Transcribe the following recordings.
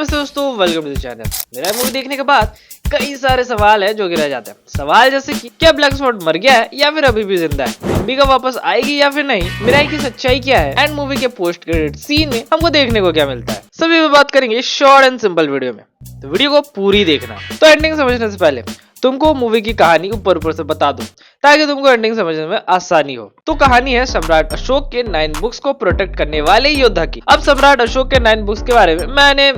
नमस्ते दोस्तों, welcome to the channel. मेरा मूवी देखने के बाद कई सारे सवाल है जो कि रह जाते हैं। सवाल जैसे कि क्या ब्लैक स्वॉर्ड मर गया है या फिर अभी भी जिंदा है, अंबिका वापस आएगी या फिर नहीं, मिराई की सच्चाई क्या है, एंड मूवी के पोस्ट क्रेडिट सीन में हमको देखने को क्या मिलता है, सभी पे बात करेंगे शॉर्ट एंड सिंपल वीडियो में। तो वीडियो को पूरी देखना। तो एंडिंग समझने से पहले तुमको मूवी की कहानी ऊपर से बता दूं ताकि तुमको एंडिंग समझने में आसानी हो। तो कहानी है सम्राट अशोक के 9 बुक्स को प्रोटेक्ट करने वाले योद्धा की। अब सम्राट अशोक के 9 बुक्स के बारे में मैंने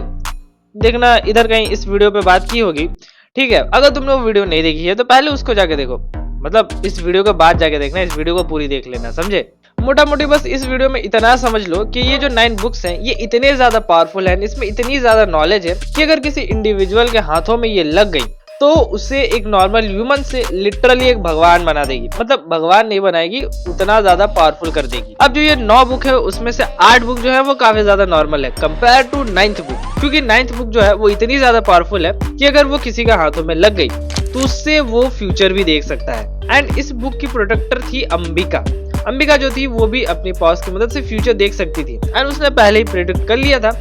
देखना इधर कहीं इस वीडियो पे बात की होगी, ठीक है। अगर तुमने वो वीडियो नहीं देखी है तो पहले उसको जाके देखो, मतलब इस वीडियो के बाद जाके देखना, इस वीडियो को पूरी देख लेना, समझे। मोटा मोटी बस इस वीडियो में इतना समझ लो कि ये जो 9 बुक्स हैं ये इतने ज्यादा पावरफुल हैं, इसमें इतनी ज्यादा नॉलेज है कि अगर किसी इंडिविजुअल के हाथों में ये लग गई तो उसे एक नॉर्मल ह्यूमन से लिटरली एक भगवान बना देगी। मतलब भगवान नहीं बनाएगी, उतना ज्यादा पावरफुल कर देगी। अब जो ये 9 बुक है उसमें से 8 बुक जो है वो काफी ज्यादा नॉर्मल है कंपेयर टू 9th बुक, क्योंकि 9th बुक जो है वो इतनी ज्यादा पावरफुल है कि अगर वो किसी के हाथों में लग गई तो उससे वो फ्यूचर भी देख सकता है। एंड इस बुक की प्रोटेक्टर थी अंबिका जो थी वो भी अपनी पावर्स की मदद से फ्यूचर देख सकती थी। एंड उसने पहले ही प्रेडिक्ट कर लिया था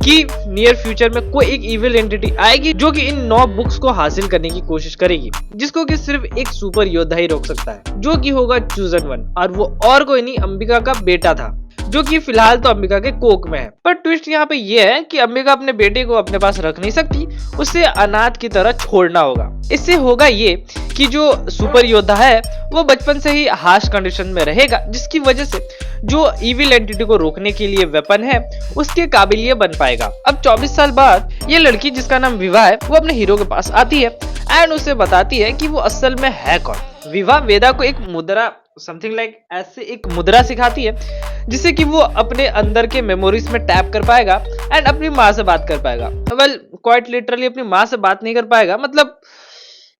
कि नियर फ्यूचर में कोई एक इविल एंटिटी आएगी जो कि इन 9 बुक्स को हासिल करने की कोशिश करेगी, जिसको कि सिर्फ एक सुपर योद्धा ही रोक सकता है, जो कि होगा चूजन वन, और वो और कोई नहीं अंबिका का बेटा था, जो कि फिलहाल तो अंबिका के कोक में है। पर ट्विस्ट यहाँ पे ये है कि अंबिका अपने बेटे को अपने पास रख नहीं सकती, उसे अनाथ की तरह छोड़ना होगा। इससे होगा ये कि जो सुपर योद्धा है वो बचपन से ही हार्श कंडीशन में रहेगा, जिसकी वजह से जो इविल एंटिटी को रोकने के लिए वेपन है उसके काबिल ये बन पाएगा। अब 24 साल बाद ये लड़की जिसका नाम विवा है वो अपने हीरो के पास आती है एंड उसे बताती है कि वो असल में है कौन। विवा वेदा को एक मुद्रा समथिंग लाइक ऐसे एक मुद्रा सिखाती है जिससे कि वो अपने अंदर के मेमोरीज में टैप कर पाएगा एंड अपनी माँ से बात कर पाएगा। वेल क्वाइट लिटरली अपनी माँ से बात नहीं कर पाएगा, मतलब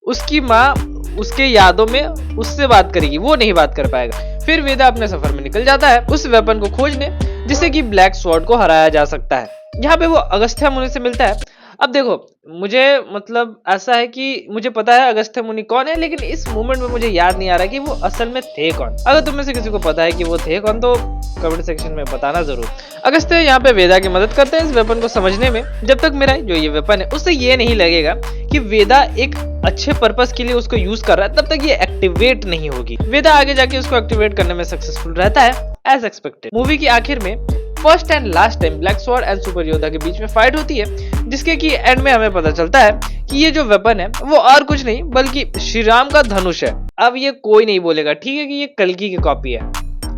उसकी माँ उसके यादों में उससे बात करेगी, वो नहीं बात कर पाएगा। फिर वेदा अपने सफर में निकल जाता है उस वेपन को खोजने जिससे कि ब्लैक स्वॉर्ड को हराया जा सकता है। यहाँ पे वो अगस्त्य मुनि से मिलता है। अब देखो मुझे मतलब ऐसा है कि मुझे पता है अगस्त्य मुनि कौन है, लेकिन इस मोमेंट में मुझे याद नहीं आ रहा कि वो असल में थे कौन। अगर तुम में से किसी को पता है कि वो थे कौन तो कमेंट सेक्शन में बताना जरूर। अगस्त्य यहाँ पे वेदा की मदद करते हैं इस वेपन को समझने में, जब तक मेरा जो ये वेपन है उससे ये नहीं लगेगा कि वेदा एक अच्छे पर्पस के लिए उसको यूज कर रहा है, तब तक ये एक्टिवेट नहीं होगी। वेदा आगे जाके उसको एक्टिवेट करने में सक्सेसफुल रहता है एज एक्सपेक्टेड। मूवी के आखिर में first and last time black sword and super योद्धा के बीच में फाइट होती है, जिसके की एंड में हमें पता चलता है कि ये जो वेपन है वो और कुछ नहीं बल्कि श्री राम का धनुष है। अब ये कोई नहीं बोलेगा, ठीक है, कि ये कल्कि की कॉपी है,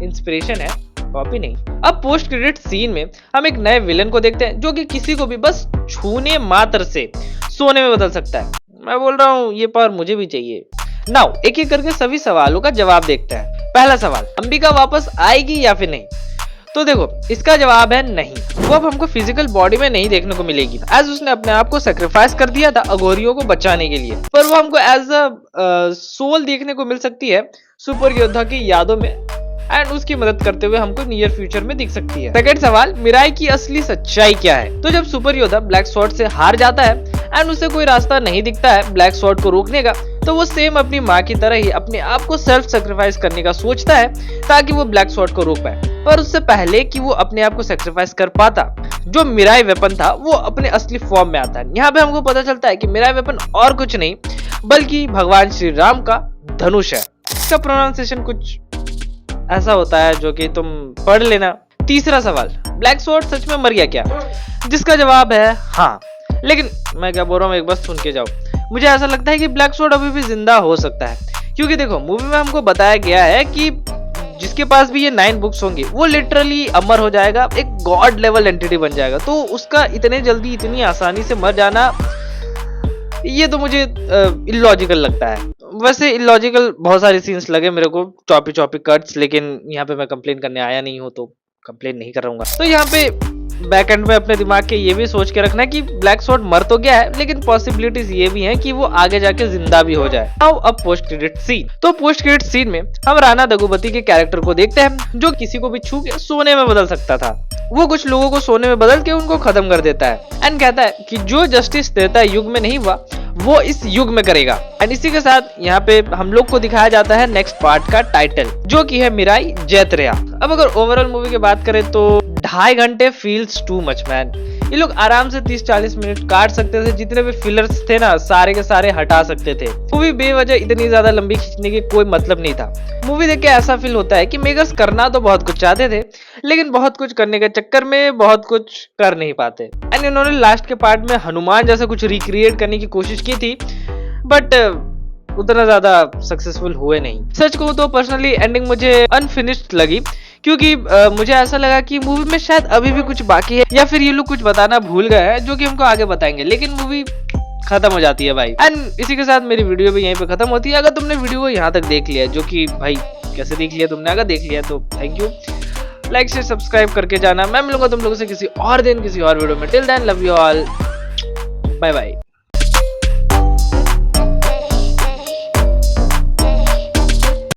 इंस्पिरेशन है, कॉपी नहीं। अब पोस्ट क्रेडिट सीन में हम एक नए विलन को देखते हैं जो कि किसी को भी बस छूने मात्र से सोने में बदल सकता है। मैं बोल रहा हूँ ये पावर मुझे भी चाहिए। नाउ एक एक करके सभी सवालों का जवाब देखते हैं। पहला सवाल, अंबिका वापस आएगी या फिर नहीं? तो देखो इसका जवाब है नहीं। वो अब हमको फिजिकल बॉडी में नहीं देखने को मिलेगी, एज उसने अपने आप को सेक्रीफाइस कर दिया था अघोरियों को बचाने के लिए, पर वो हमको एज अ सोल देखने को मिल सकती है सुपर योद्धा की यादों में एंड उसकी मदद करते हुए हमको नियर फ्यूचर में दिख सकती है। सेकंड सवाल, मिराई की असली सच्चाई क्या है? तो जब सुपर योद्धा ब्लैक स्वॉर्ड से हार जाता है एंड उसे कोई रास्ता नहीं दिखता है ब्लैक स्वॉर्ड को रोकने का, तो वो सेम अपनी माँ की तरह ही अपने आप को सेल्फ सेक्रीफाइस करने का सोचता है ताकि वो ब्लैक स्वॉर्ड को रोक पाए। पर उससे पहले कि वो अपने आप को सेक्रीफाइस कर पाता, जो मिराई वेपन था वो अपने असली फॉर्म में आता है। यहाँ पे हमको पता चलता है कि मिराई वेपन और कुछ नहीं बल्कि भगवान श्री राम का धनुष है। इसका प्रोनाउंसिएशन कुछ ऐसा होता है जो कि तुम पढ़ लेना। तीसरा सवाल, ब्लैक स्वॉर्ड सच में मर गया क्या? जिसका जवाब है हाँ, लेकिन मैं क्या बोल रहा हूँ एक बार सुन के जाओ। मुझे ऐसा लगता है कि ब्लैक स्वॉर्ड अभी भी जिंदा हो सकता है, क्योंकि देखो मूवी में हमको बताया गया है कि जिसके पास भी ये 9 बुक्स होंगे वो लिटरली अमर हो जाएगा, एक गॉड लेवल एंटिटी बन जाएगा। तो उसका इतने जल्दी इतनी आसानी से मर जाना ये तो मुझे इलॉजिकल लगता है। वैसे इलॉजिकल बहुत सारे सीन्स लगे मेरे को, चॉपी कट्स, लेकिन यहाँ पे मैं कंप्लेन करने आया नहीं हूँ तो कंप्लेन नहीं कर रहूंगा। तो यहाँ पे बैक एंड में अपने दिमाग के ये भी सोच के रखना कि ब्लैक स्वॉर्ड मर तो गया है, लेकिन पॉसिबिलिटीज ये भी हैं कि वो आगे जाके जिंदा भी हो जाए। अब पोस्ट क्रेडिट सीन। तो पोस्ट क्रेडिट सीन में हम राणा दगुपति के कैरेक्टर को देखते हैं जो किसी को भी छू के सोने में बदल सकता था। वो कुछ लोगों को सोने में बदल के उनको खत्म कर देता है एंड कहता है कि जो जस्टिस त्रेता युग में नहीं हुआ वो इस युग में करेगा। एंड इसी के साथ यहाँ पे हम लोग को दिखाया जाता है नेक्स्ट पार्ट का टाइटल, जो कि है मिराई जैत्रेया। अब अगर ओवरऑल मूवी की बात करें तो 2.5 घंटे फील्स टू मच मैन। ये लोग आराम से 30-40 मिनट काट सकते थे, जितने भी फिलर्स थे ना सारे के सारे हटा सकते थे। मूवी बेवजह इतनी ज्यादा लंबी खींचने की कोई मतलब नहीं था। मूवी देख के ऐसा फील होता है कि मेकर्स करना तो बहुत कुछ चाहते थे, लेकिन बहुत कुछ करने के चक्कर में बहुत कुछ कर नहीं पाते। एंड इन्होंने लास्ट के पार्ट में हनुमान जैसा कुछ रिक्रिएट करने की कोशिश की थी, बट उतना ज्यादा सक्सेसफुल हुए नहीं। सच कहूं तो पर्सनली एंडिंग मुझे अनफिनिश्ड लगी, क्योंकि मुझे ऐसा लगा कि मूवी में शायद अभी भी कुछ बाकी है, या फिर ये लोग कुछ बताना भूल गए हैं जो कि हमको आगे बताएंगे, लेकिन मूवी खत्म हो जाती है भाई। एंड इसी के साथ मेरी वीडियो भी यहीं पे खत्म होती है। अगर तुमने वीडियो को यहाँ तक देख लिया, जो कि भाई कैसे देख लिया तुमने, अगर देख लिया तो थैंक यू। लाइक से सब्सक्राइब करके जाना। मैं मिलूंगा तुम लोगों से किसी और दिन किसी और वीडियो में। Till then love you all, bye bye.